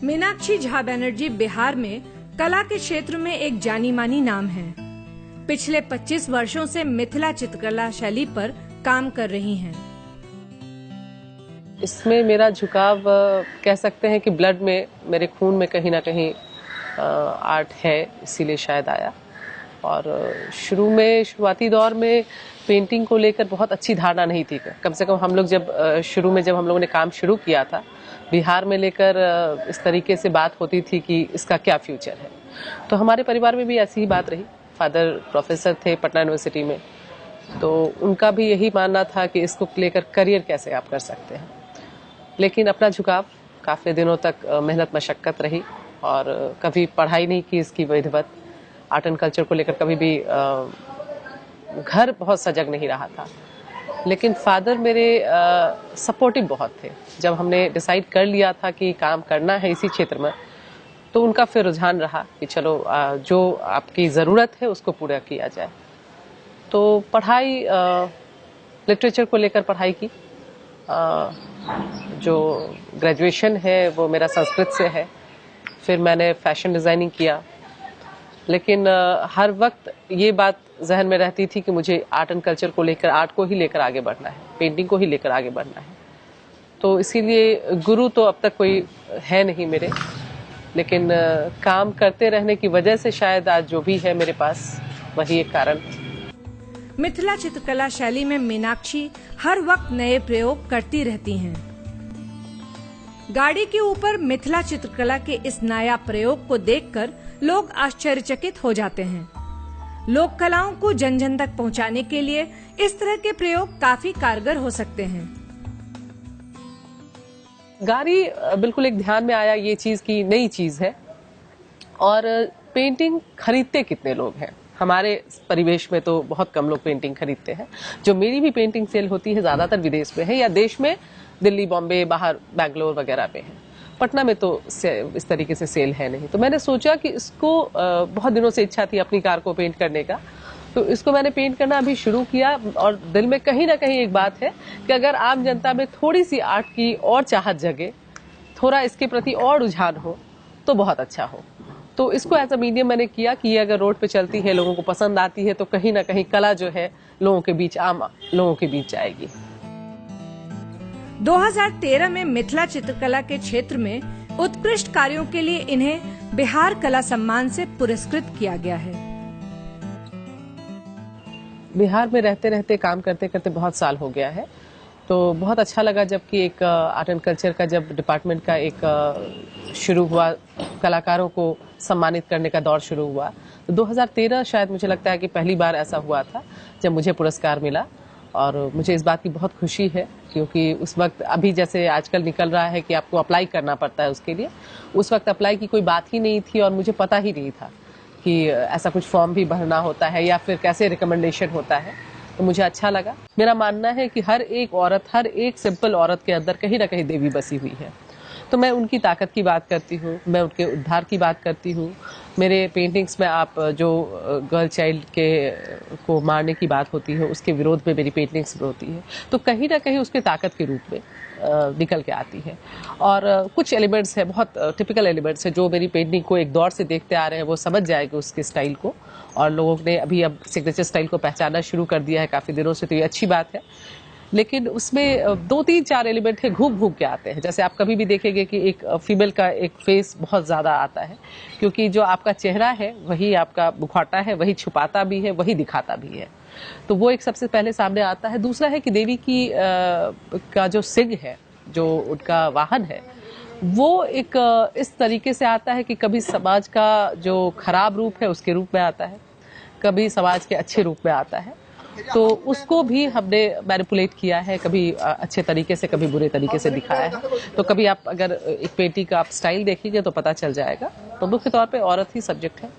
मीनाक्षी झा बनर्जी बिहार में कला के क्षेत्र में एक जानी मानी नाम है। पिछले 25 वर्षों से मिथिला चित्रकला शैली पर काम कर रही हैं। इसमें मेरा झुकाव कह सकते हैं कि ब्लड में, मेरे खून में कहीं ना कहीं आर्ट है, इसीलिए शायद आया। और शुरुआती दौर में पेंटिंग को लेकर बहुत अच्छी धारणा नहीं थी। कम से कम हम लोग जब हम लोगों ने काम शुरू किया था बिहार में लेकर, इस तरीके से बात होती थी कि इसका क्या फ्यूचर है। तो हमारे परिवार में भी ऐसी ही बात रही। फादर प्रोफेसर थे पटना यूनिवर्सिटी में, तो उनका भी यही मानना था कि इसको लेकर करियर कैसे आप कर सकते हैं। लेकिन अपना झुकाव, काफ़ी दिनों तक मेहनत मशक्क़त रही और कभी पढ़ाई नहीं की इसकी विधिवत। आर्ट एंड कल्चर को लेकर कभी भी घर बहुत सजग नहीं रहा था। लेकिन फादर मेरे सपोर्टिव बहुत थे। जब हमने डिसाइड कर लिया था कि काम करना है इसी क्षेत्र में, तो उनका फिर रुझान रहा कि चलो जो आपकी ज़रूरत है उसको पूरा किया जाए। तो पढ़ाई, लिटरेचर को लेकर पढ़ाई की। जो ग्रेजुएशन है वो मेरा संस्कृत से है। फिर मैंने फैशन डिज़ाइनिंग किया। लेकिन हर वक्त ये बात जहन में रहती थी कि मुझे आर्ट एंड कल्चर को लेकर, आर्ट को ही लेकर आगे बढ़ना है, पेंटिंग को ही लेकर आगे बढ़ना है। तो इसीलिए गुरु तो अब तक कोई है नहीं मेरे, लेकिन काम करते रहने की वजह से शायद आज जो भी है मेरे पास, वही एक कारण। मिथिला चित्रकला शैली में मीनाक्षी हर वक्त नए प्रयोग करती रहती हैं। गाड़ी के ऊपर मिथिला चित्रकला के इस नया प्रयोग को देखकर लोग आश्चर्यचकित हो जाते हैं। लोक कलाओं को जन जन तक पहुंचाने के लिए इस तरह के प्रयोग काफी कारगर हो सकते हैं। गाड़ी बिल्कुल एक ध्यान में आया, ये चीज की नई चीज है। और पेंटिंग खरीदते कितने लोग हैं? हमारे परिवेश में तो बहुत कम लोग पेंटिंग खरीदते हैं। जो मेरी भी पेंटिंग सेल होती है ज्यादातर विदेश में है, या देश में दिल्ली, बॉम्बे, बाहर बैंगलोर वगैरह में है। पटना में तो इस तरीके से सेल है नहीं। तो मैंने सोचा कि इसको, बहुत दिनों से इच्छा थी अपनी कार को पेंट करने का, तो इसको मैंने पेंट करना अभी शुरू किया। और दिल में कहीं ना कहीं एक बात है कि अगर आम जनता में थोड़ी सी आर्ट की और चाहत जगे, थोड़ा इसके प्रति और रुझान हो, तो बहुत अच्छा हो। तो इसको एज अ मीडियम मैंने किया कि ये अगर रोड पे चलती है, लोगों को पसंद आती है, तो कहीं ना कहीं कला जो है लोगों के बीच, आम लोगों के बीच जाएगी। 2013 में मिथिला चित्रकला के क्षेत्र में उत्कृष्ट कार्यों के लिए इन्हें बिहार कला सम्मान से पुरस्कृत किया गया है। बिहार में रहते रहते, काम करते करते बहुत साल हो गया है। तो बहुत अच्छा लगा जबकि एक आर्ट एंड कल्चर का जब डिपार्टमेंट का एक शुरू हुआ, कलाकारों को सम्मानित करने का दौर शुरू हुआ। तो 2013 शायद मुझे लगता है कि पहली बार ऐसा हुआ था जब मुझे पुरस्कार मिला। और मुझे इस बात की बहुत खुशी है, क्योंकि उस वक्त, अभी जैसे आजकल निकल रहा है कि आपको अप्लाई करना पड़ता है उसके लिए, उस वक्त अप्लाई की कोई बात ही नहीं थी और मुझे पता ही नहीं था कि ऐसा कुछ फॉर्म भी भरना होता है या फिर कैसे रिकमेंडेशन होता है। तो मुझे अच्छा लगा। मेरा मानना है कि हर एक औरत, हर एक सिंपल औरत के अंदर कहीं ना कहीं देवी बसी हुई है। तो मैं उनकी ताकत की बात करती हूँ, मैं उनके उद्धार की बात करती हूँ। मेरे पेंटिंग्स में आप जो गर्ल चाइल्ड को मारने की बात होती है, उसके विरोध में मेरी पेंटिंग्स होती है। तो कहीं ना कहीं उसके ताकत के रूप में निकल के आती है। और कुछ एलिमेंट्स है, बहुत टिपिकल एलिमेंट्स है, जो मेरी पेंटिंग को एक दौर से देखते आ रहे हैं वो समझ जाएंगे उसके स्टाइल को। और लोगों ने अभी अब सिग्नेचर स्टाइल को पहचानना शुरू कर दिया है काफ़ी दिनों से, तो ये अच्छी बात है। लेकिन उसमें 2-3-4 एलिमेंट है, घूम घूम के आते हैं। जैसे आप कभी भी देखेंगे कि एक फीमेल का एक फेस बहुत ज़्यादा आता है, क्योंकि जो आपका चेहरा है वही आपका मुखौटा है, वही छुपाता भी है, वही दिखाता भी है। तो वो एक सबसे पहले सामने आता है। दूसरा है कि देवी की का जो सिंह है, जो उनका वाहन है, वो एक इस तरीके से आता है कि कभी समाज का जो खराब रूप है उसके रूप में आता है, कभी समाज के अच्छे रूप में आता है। तो उसको भी हमने मैनिपुलेट किया है, कभी अच्छे तरीके से, कभी बुरे तरीके से दिखाया है। तो कभी आप अगर एक पेंटिंग का आप स्टाइल देखेंगे तो पता चल जाएगा। तो मुख्य तौर पे औरत ही सब्जेक्ट है।